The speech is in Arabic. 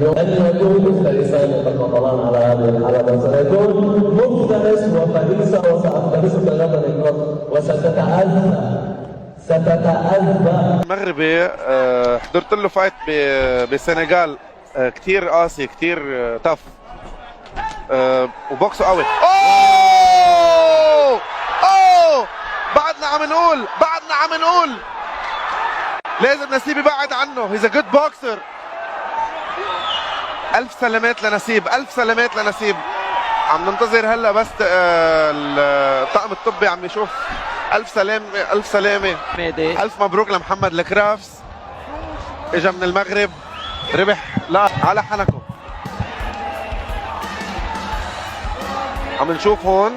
اليوم أن يكون مفترسان يتفاضلان على هذه الحلبة، سيكون مفترس وفريسة وسأفترسك غدا ستتأذى. المغربي حضرت له فايت بالسنغال، كتير قاسي، كتير تف، وبوكسه قوي. اوه بعدنا عم نقول لازم نسيب يبعد عنه. هيز ا جود بوكسر. الف سلامات لنسيب. عم ننتظر هلا بس الطاقم الطبي عم يشوف. الف سلامه. الف مبروك لمحمد الكرافس، اجا من المغرب، ربح. لا على حنكه. عم نشوف هون